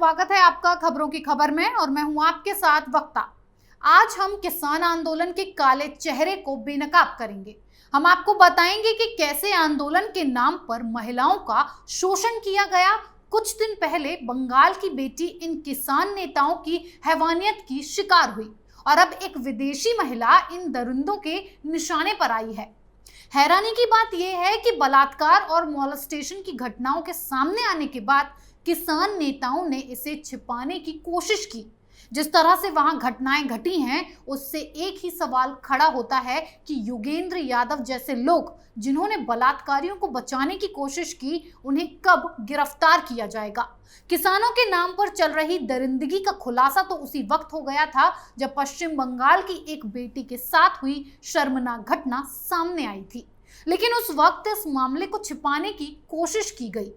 स्वागत है आपका खबरों की खबर में और मैं हूं आपके साथ वक्ता। आज हम किसान आंदोलन के काले चेहरे को बेनकाब करेंगे। हम आपको बताएंगे कि कैसे आंदोलन के नाम पर महिलाओं का शोषण किया गया। कुछ दिन पहले बंगाल की बेटी इन किसान नेताओं की हैवानियत की शिकार हुई और अब एक विदेशी महिला इन दरिंदों के निशाने पर आई है। हैरानी की बात यह है कि बलात्कार और मॉलेस्टेशन की घटनाओं के सामने आने के बाद किसान नेताओं ने इसे छिपाने की कोशिश की। जिस तरह से वहां घटनाएं घटी हैं, उससे एक ही सवाल खड़ा होता है कि योगेंद्र यादव जैसे लोग जिन्होंने बलात्कारियों को बचाने की कोशिश की, उन्हें कब गिरफ्तार किया जाएगा। किसानों के नाम पर चल रही दरिंदगी का खुलासा तो उसी वक्त हो गया था जब पश्चिम बंगाल की एक बेटी के साथ हुई शर्मनाक घटना सामने आई थी, लेकिन उस वक्त इस मामले को छिपाने की कोशिश की गई।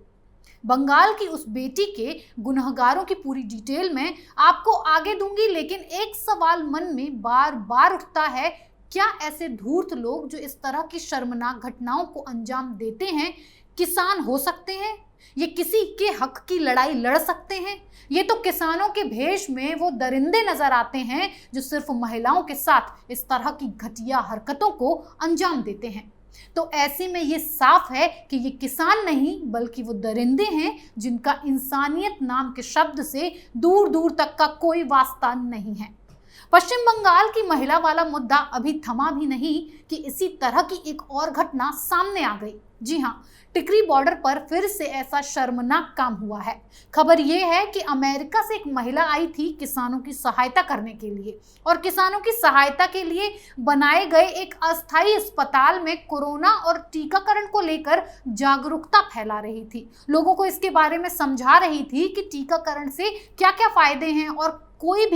बंगाल की उस बेटी के गुनहगारों की पूरी डिटेल में आपको आगे दूंगी, लेकिन एक सवाल मन में बार बार उठता है, क्या ऐसे धूर्त लोग जो इस तरह की शर्मनाक घटनाओं को अंजाम देते हैं किसान हो सकते हैं? ये किसी के हक की लड़ाई लड़ सकते हैं? ये तो किसानों के भेष में वो दरिंदे नजर आते हैं जो सिर्फ महिलाओं के साथ इस तरह की घटिया हरकतों को अंजाम देते हैं। तो ऐसे में ये साफ है कि ये किसान नहीं बल्कि वो दरिंदे हैं जिनका इंसानियत नाम के शब्द से दूर दूर तक का कोई वास्ता नहीं है। पश्चिम बंगाल की महिला वाला मुद्दा अभी थमा भी नहीं कि इसी तरह की एक और घटना सामने आ गई। जी हाँ, टिकरी बॉर्डर पर फिर से ऐसा शर्मनाक काम हुआ है। खबर यह है कि अमेरिका से एक महिला आई थी किसानों की सहायता करने के लिए और किसानों की सहायता के लिए बनाए गए एक अस्थायी अस्पताल में कोरोना और टीकाकरण को लेकर जागरूकता फैला रही थी। लोगों को इसके बारे में समझा रही थी कि टीकाकरण से क्या क्या फायदे हैं और कोई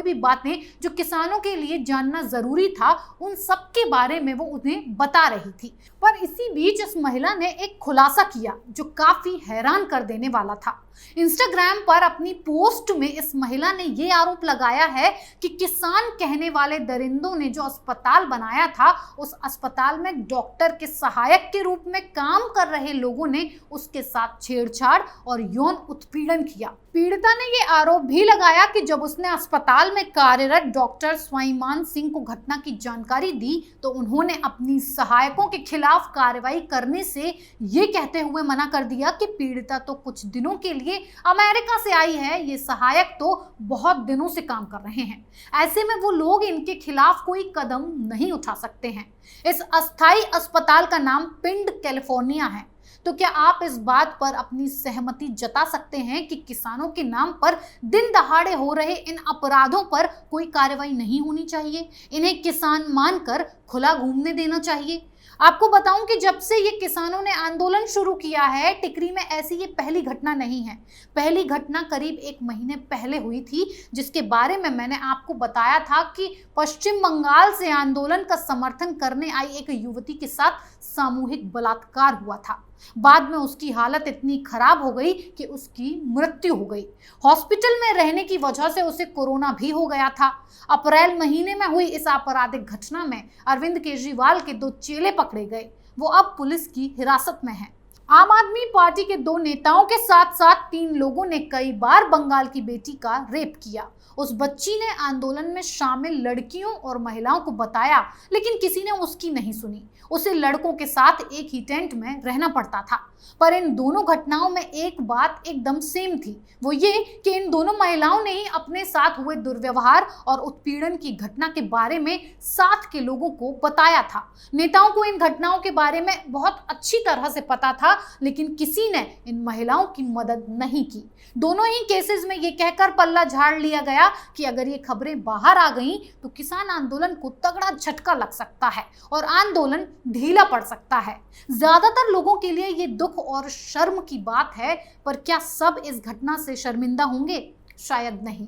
भी बातें जो किसानों के लिए जानना जरूरी था, उन सब के बारे में वो उन्हें बता रही थी। पर इसी बीच इस महिला ने एक खुलासा किया जो काफी हैरान कर देने वाला था। इंस्टाग्राम पर अपनी पोस्ट में इस महिला ने ये आरोप लगाया है कि किसान कहने वाले दरिंदों ने जो अस्पताल बनाया था, उस अस्पताल में डॉक्टर के सहायक के रूप में काम कर रहे लोगों ने उसके साथ छेड़छाड़ और यौन उत्पीड़न किया। पीड़िता ने ये आरोप भी लगाया कि जब उसने अस्पताल में कार्यरत डॉक्टर स्वाईमान सिंह को घटना की जानकारी दी तो उन्होंने अपनी सहायकों के खिलाफ कार्रवाई करने से ये कहते हुए मना कर दिया कि पीड़िता तो कुछ दिनों के लिए अमेरिका से आई है, ये सहायक तो बहुत दिनों से काम कर रहे हैं, ऐसे में वो लोग इनके खिलाफ कोई कदम नहीं उठा सकते हैं। इस अस्थायी अस्पताल का नाम पिंड कैलिफोर्निया है। तो क्या आप इस बात पर अपनी सहमति जता सकते हैं कि किसानों के नाम पर दिन दहाड़े हो रहे इन अपराधों पर कोई कार्रवाई नहीं होनी चाहिए? इन्हें किसान मानकर खुला घूमने देना चाहिए? आपको बताऊं कि जब से ये किसानों ने आंदोलन शुरू किया है, टिकरी में ऐसी ये पहली घटना नहीं है। पहली घटना करीब 1 महीने पहले हुई थी, जिसके बारे में मैंने आपको बताया था कि पश्चिम बंगाल से आंदोलन का समर्थन करने आई एक युवती के साथ सामूहिक बलात्कार हुआ था। बाद में उसकी हालत इतनी खराब हो गई कि उसकी मृत्यु हो गई। हॉस्पिटल में रहने की वजह से उसे कोरोना भी हो गया था। अप्रैल महीने में हुई इस आपराधिक घटना में अरविंद केजरीवाल के 2 चेले पकड़े गए। वो अब पुलिस की हिरासत में हैं। आम आदमी पार्टी के 2 नेताओं के साथ साथ 3 लोगों ने कई बार बंगाल की बेटी का रेप किया। उस बच्ची ने आंदोलन में शामिल लड़कियों और महिलाओं को बताया, लेकिन किसी ने उसकी नहीं सुनी। उसे लड़कों के साथ एक ही टेंट में रहना पड़ता था। पर इन दोनों घटनाओं में एक बात एकदम सेम थी, वो ये कि इन दोनों महिलाओं ने ही अपने साथ हुए दुर्व्यवहार और उत्पीड़न की घटना के बारे में साथ के लोगों को बताया था। नेताओं को इन घटनाओं के बारे में बहुत अच्छी तरह से पता था, लेकिन किसी ने इन महिलाओं की मदद नहीं की। दोनों ही केसेस में ये कहकर पल्ला झाड़ लिया गया कि अगर ये खबरें बाहर आ गईं तो किसान आंदोलन को तगड़ा झटका लग सकता है और आंदोलन ढीला पड़ सकता है। ज्यादातर लोगों के लिए ये दुख और शर्म की बात है, पर क्या सब इस घटना से शर्मिंदा होंगे? शायद नहीं।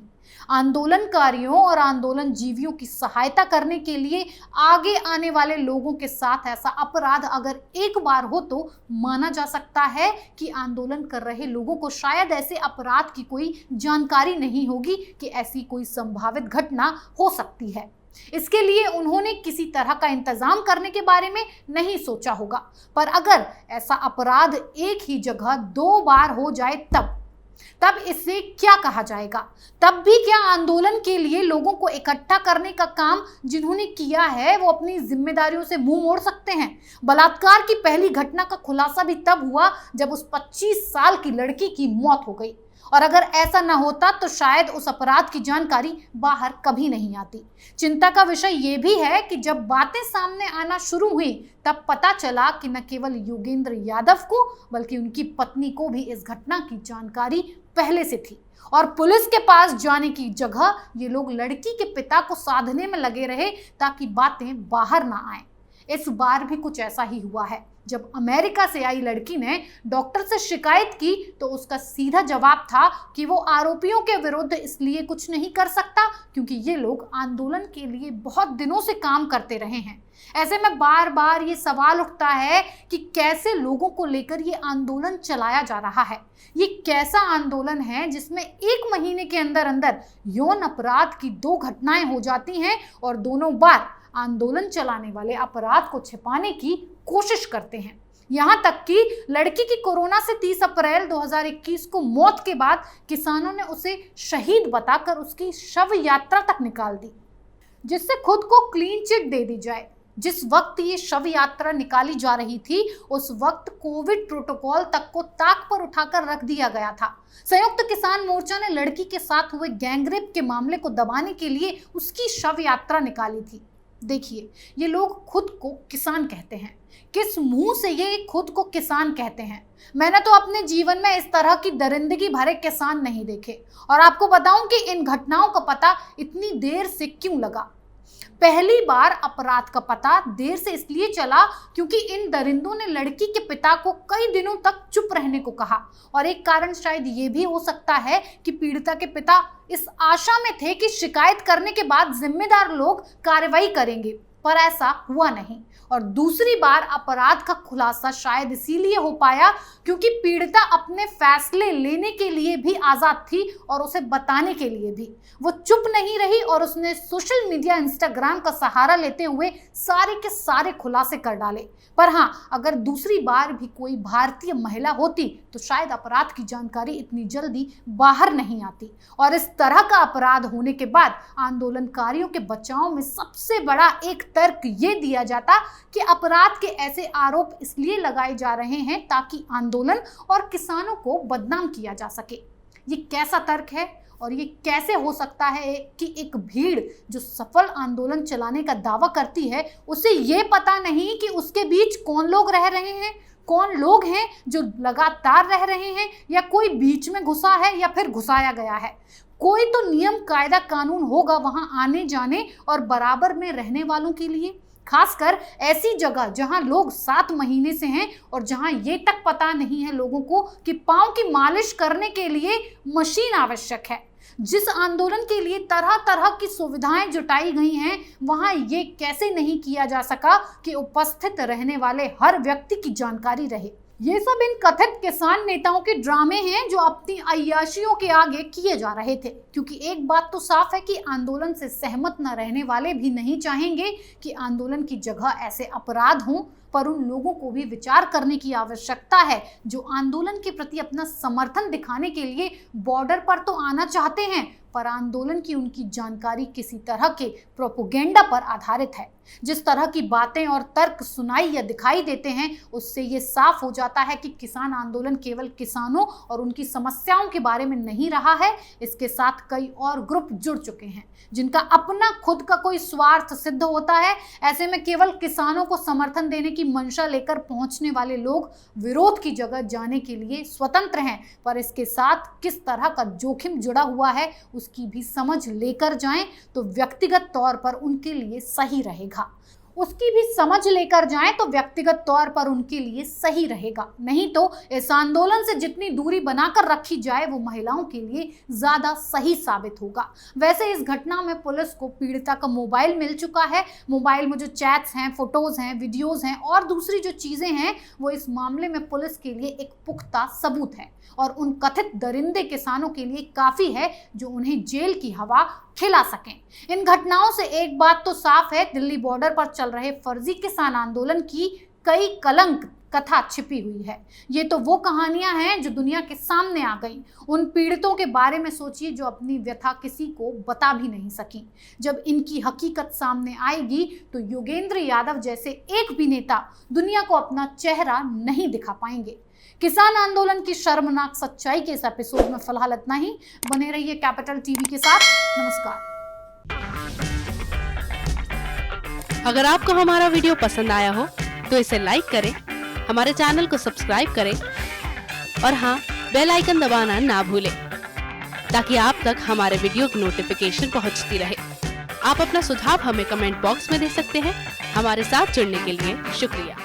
आंदोलनकारियों और आंदोलन जीवियों की सहायता करने के लिए आगे आने वाले लोगों के साथ ऐसा अपराध अगर एक बार हो तो माना जा सकता है कि आंदोलन कर रहे लोगों को शायद ऐसे अपराध की कोई जानकारी नहीं होगी कि ऐसी कोई संभावित घटना हो सकती है। इसके लिए उन्होंने किसी तरह का इंतजाम करने के बारे में नहीं सोचा होगा। पर अगर ऐसा अपराध एक ही जगह 2 बार हो जाए तब तब इसे क्या कहा जाएगा? तब भी क्या आंदोलन के लिए लोगों को इकट्ठा करने का काम जिन्होंने किया है वो अपनी जिम्मेदारियों से मुंह मोड़ सकते हैं? बलात्कार की पहली घटना का खुलासा भी तब हुआ जब उस 25 साल की लड़की की मौत हो गई, और अगर ऐसा न होता तो शायद उस अपराध की जानकारी बाहर कभी नहीं आती। चिंता का विषय ये भी है कि जब बातें सामने आना शुरू हुई तब पता चला कि न केवल योगेंद्र यादव को बल्कि उनकी पत्नी को भी इस घटना की जानकारी पहले से थी, और पुलिस के पास जाने की जगह ये लोग लड़की के पिता को साधने में लगे रहे ताकि बातें बाहर ना आए। इस बार भी कुछ ऐसा ही हुआ है। जब अमेरिका से आई लड़की ने डॉक्टर से शिकायत की तो उसका सीधा जवाब था कि वो आरोपियों के विरुद्ध इसलिए कुछ नहीं कर सकता क्योंकि ये लोग आंदोलन के लिए बहुत दिनों से काम करते रहे हैं। ऐसे में बार बार ये सवाल उठता है कि कैसे लोगों को लेकर ये आंदोलन चलाया जा रहा है। ये कैसा आंदोलन है जिसमें 1 महीने के अंदर अंदर यौन अपराध की 2 घटनाएं हो जाती हैं और दोनों बार आंदोलन चलाने वाले अपराध को छिपाने की कोशिश करते हैं। यहां तक कि लड़की की कोरोना से 30 अप्रैल 2021 को मौत के बाद किसानों ने उसे शहीद बताकर उसकी शव यात्रा तक निकाल दी, जिससे खुद को क्लीन चिट दे दी जाए। जिस वक्त ये शव यात्रा निकाली जा रही थी उस वक्त कोविड प्रोटोकॉल तक को ताक पर उठाकर रख दिया गया था। संयुक्त किसान मोर्चा ने लड़की के साथ हुए गैंगरेप के मामले को दबाने के लिए उसकी शव यात्रा निकाली थी। देखिए, ये लोग खुद को किसान कहते हैं। किस मुंह से ये खुद को किसान कहते हैं? मैंने तो अपने जीवन में इस तरह की दरिंदगी भरे किसान नहीं देखे। और आपको बताऊं कि इन घटनाओं का पता इतनी देर से क्यों लगा। पहली बार अपराध का पता देर से इसलिए चला क्योंकि इन दरिंदों ने लड़की के पिता को कई दिनों तक चुप रहने को कहा, और एक कारण शायद ये भी हो सकता है कि पीड़िता के पिता इस आशा में थे कि शिकायत करने के बाद जिम्मेदार लोग कार्रवाई करेंगे, पर ऐसा हुआ नहीं। और दूसरी बार अपराध का खुलासा शायद इसीलिए हो पाया क्योंकि पीड़िता अपने फैसले लेने के लिए भी आजाद थी और उसे बताने के लिए भी। वो चुप नहीं रही और उसने सोशल मीडिया इंस्टाग्राम का सहारा लेते हुए सारे के सारे खुलासे कर डाले। पर हाँ, अगर दूसरी बार भी कोई भारतीय महिला होती तो शायद अपराध की जानकारी इतनी जल्दी बाहर नहीं आती। और इस तरह का अपराध होने के बाद आंदोलनकारियों के बचाव में सबसे बड़ा एक तर्क ये दिया जाता कि अपराध के ऐसे आरोप इसलिए लगाए जा रहे हैं ताकि आंदोलन और किसानों को बदनाम किया जा सके। ये कैसा तर्क है और ये कैसे हो सकता है कि एक भीड़ जो सफल आंदोलन चलाने का दावा करती है उसे ये पता नहीं कि उसके बीच कौन लोग रह रहे हैं, कौन लोग हैं जो लगातार रह रहे हैं, या कोई बीच में घुसा है या फिर घुसाया गया है। कोई तो नियम कायदा कानून होगा वहां आने जाने और बराबर में रहने वालों के लिए, खासकर ऐसी जगह जहां लोग 7 महीने से हैं और जहां ये तक पता नहीं है लोगों को कि पांव की मालिश करने के लिए मशीन आवश्यक है। जिस आंदोलन के लिए तरह तरह की सुविधाएं जुटाई गई हैं वहां ये कैसे नहीं किया जा सका कि उपस्थित रहने वाले हर व्यक्ति की जानकारी रहे। ये सब इन कथित किसान नेताओं के ड्रामे हैं जो अपनी अय्याशियों के आगे किए जा रहे थे, क्योंकि एक बात तो साफ है कि आंदोलन से सहमत न रहने वाले भी नहीं चाहेंगे कि आंदोलन की जगह ऐसे अपराध हों, पर उन लोगों को भी विचार करने की आवश्यकता है जो आंदोलन के प्रति अपना समर्थन दिखाने के लिए बॉर्डर पर तो आना चाहते हैं, पर आंदोलन की उनकी जानकारी किसी तरह के प्रोपोगेंडा पर आधारित है। जिस तरह की बातें और तर्क सुनाई या दिखाई देते हैं उससे ये साफ हो जाता है कि किसान आंदोलन केवल किसानों और उनकी समस्याओं के बारे में नहीं रहा है। इसके साथ कई और ग्रुप जुड़ चुके हैं जिनका अपना खुद का कोई स्वार्थ सिद्ध होता है। ऐसे में केवल किसानों को समर्थन देने की मंशा लेकर पहुंचने वाले लोग विरोध की जगह जाने के लिए स्वतंत्र हैं, पर इसके साथ किस तरह का जोखिम जुड़ा हुआ है उसकी भी समझ लेकर जाएं तो व्यक्तिगत तौर पर उनके लिए सही रहेगा। उसकी भी समझ लेकर जाएं तो व्यक्तिगत तौर पर उनके लिए सही रहेगा। नहीं तो इस आंदोलन से जितनी दूरी बनाकर रखी जाए वो महिलाओं के लिए ज्यादा सही साबित होगा। वैसे इस घटना में पुलिस को पीड़िता का मोबाइल मिल चुका है। मोबाइल में जो चैट्स हैं, फोटोज हैं, वीडियोज हैं और दूसरी जो चीजें हैं वो इस मामले में पुलिस के लिए एक पुख्ता सबूत है और उन कथित दरिंदे किसानों के लिए काफी है जो उन्हें जेल की हवा खिला सकें। इन घटनाओं से एक बात तो साफ है, दिल्ली बॉर्डर पर चल रहे फर्जी किसान आंदोलन की कई कलंक कथा छिपी हुई है। ये तो वो कहानियां हैं जो दुनिया के सामने आ गई। उन पीड़ितों के बारे में सोचिए जो अपनी व्यथा किसी को बता भी नहीं सकी। जब इनकी हकीकत सामने आएगी तो योगेंद्र यादव जैसे एक भी नेता दुनिया को अपना चेहरा नहीं दिखा पाएंगे। किसान आंदोलन की शर्मनाक सच्चाई के इस एपिसोड में फिलहाल इतना ही। बने रहिए कैपिटल टीवी के साथ। नमस्कार। अगर आपको हमारा वीडियो पसंद आया हो तो इसे लाइक करें, हमारे चैनल को सब्सक्राइब करें और हाँ, बेल आइकन दबाना ना भूलें ताकि आप तक हमारे वीडियो की नोटिफिकेशन पहुंचती रहे। आप अपना सुझाव हमें कमेंट बॉक्स में दे सकते हैं। हमारे साथ जुड़ने के लिए शुक्रिया।